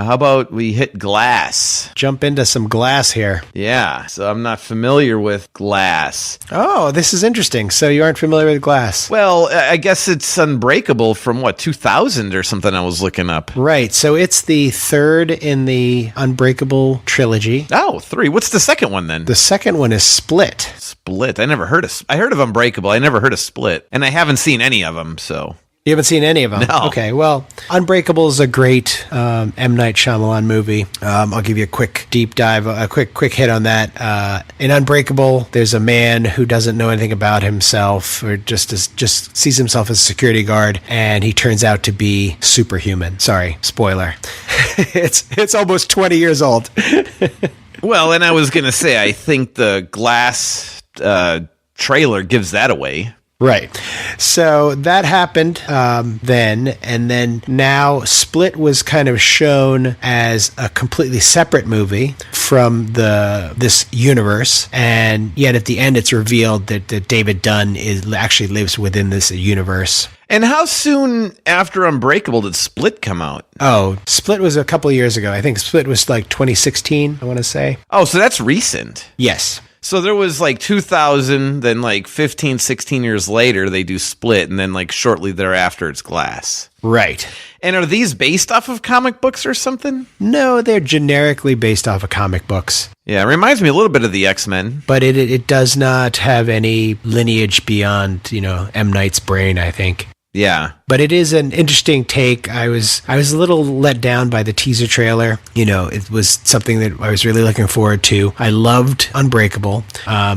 How about we hit Glass? Jump into some Glass here. Yeah, so I'm not familiar with Glass. Oh, this is interesting. So you aren't familiar with Glass? Well, I guess it's Unbreakable from, 2000 or something I was looking up. Right, so it's the third in the Unbreakable trilogy. Oh, 3. What's the second one then? The second one is Split. Split. I heard of Unbreakable. I never heard of Split. And I haven't seen any of them, so... You haven't seen any of them? No. Okay, well, Unbreakable is a great M. Night Shyamalan movie. I'll give you a quick deep dive, a quick hit on that. In Unbreakable, there's a man who doesn't know anything about himself, or just sees himself as a security guard, and he turns out to be superhuman. Sorry, spoiler. It's almost 20 years old. Well, and I was going to say, I think the Glass trailer gives that away. Right. So that happened then, and then now Split was kind of shown as a completely separate movie from this universe, and yet at the end it's revealed that David Dunn actually lives within this universe. And how soon after Unbreakable did Split come out? Oh, Split was a couple of years ago. I think Split was like 2016, I want to say. Oh, so that's recent. Yes. So there was 2000, then 15, 16 years later, they do Split, and then shortly thereafter, it's Glass. Right. And are these based off of comic books or something? No, they're generically based off of comic books. Yeah, it reminds me a little bit of the X-Men. But it does not have any lineage beyond, M. Night's brain, I think. Yeah. But it is an interesting take. I was a little let down by the teaser trailer. It was something that I was really looking forward to. I loved Unbreakable.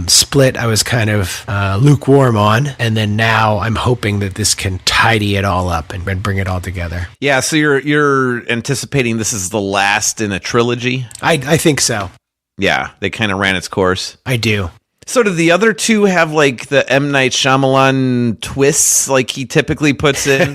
Split, I was kind of lukewarm on. And then now I'm hoping that this can tidy it all up and bring it all together. Yeah, so you're anticipating this is the last in a trilogy? I think so. Yeah, they kind of ran its course. I do. So do the other two have the M. Night Shyamalan twists like he typically puts in?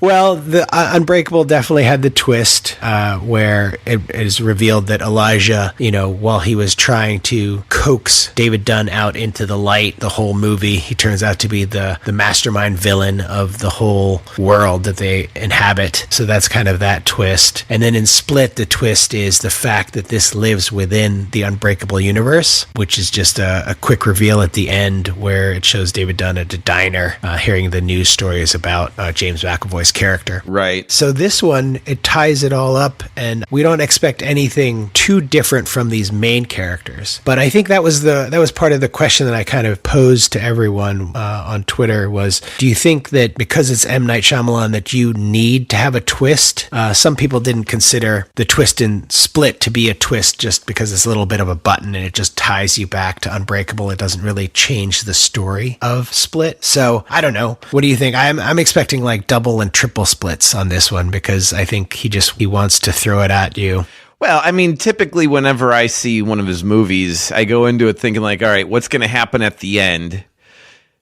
Well, the Unbreakable definitely had the twist where it is revealed that Elijah, while he was trying to coax David Dunn out into the light the whole movie, he turns out to be the mastermind villain of the whole world that they inhabit. So that's kind of that twist. And then in Split, the twist is the fact that this lives within the Unbreakable universe, which is just a quick reveal at the end where it shows David Dunn at a diner hearing the news stories about James McAvoy's character. Right. So this one, it ties it all up, and we don't expect anything too different from these main characters. But I think that was part of the question that I kind of posed to everyone on Twitter was, do you think that because it's M. Night Shyamalan that you need to have a twist? Some people didn't consider the twist in Split to be a twist just because it's a little bit of a button and it just ties you back to Unbreakable. It doesn't really change the story of Split. So I don't know. What do you think? I'm expecting double and triple splits on this one because I think he wants to throw it at you. Well, I mean, typically whenever I see one of his movies, I go into it thinking all right, what's going to happen at the end?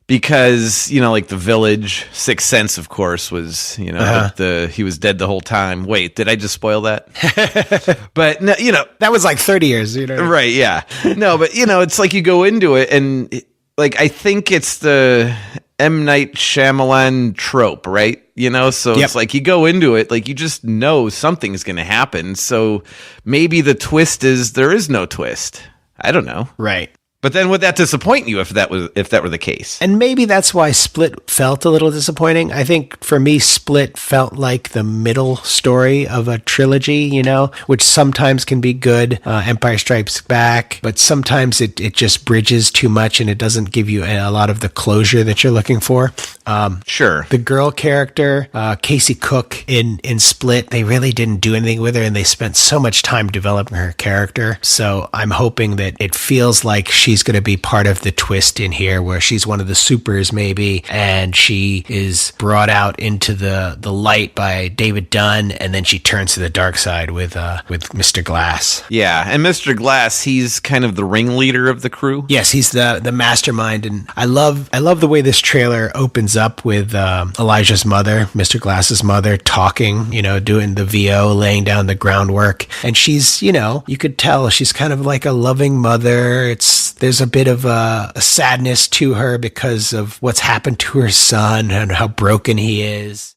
Because, The Village, Sixth Sense, of course, was, he was dead the whole time. Wait, did I just spoil that? But, no, that was 30 years, Right, yeah. No, but, it's you go into it and, I think it's the M. Night Shyamalan trope, right? So yep. It's you go into it, you just know something's going to happen. So maybe the twist is there is no twist. I don't know. Right. But then would that disappoint you if that were the case? And maybe that's why Split felt a little disappointing. I think for me, Split felt like the middle story of a trilogy, which sometimes can be good. Empire Strikes Back, but sometimes it just bridges too much and it doesn't give you a lot of the closure that you're looking for. Sure. The girl character, Casey Cook in Split, they really didn't do anything with her and they spent so much time developing her character. So I'm hoping that it feels like she's going to be part of the twist in here where she's one of the supers maybe, and she is brought out into the light by David Dunn, and then she turns to the dark side with Mr. Glass. Yeah, and Mr. Glass, he's kind of the ringleader of the crew. Yes, he's the mastermind, and I love the way this trailer opens up with Elijah's mother, Mr. Glass's mother, talking, doing the VO, laying down the groundwork, and she's, you could tell she's kind of like a loving mother. There's a bit of a sadness to her because of what's happened to her son and how broken he is.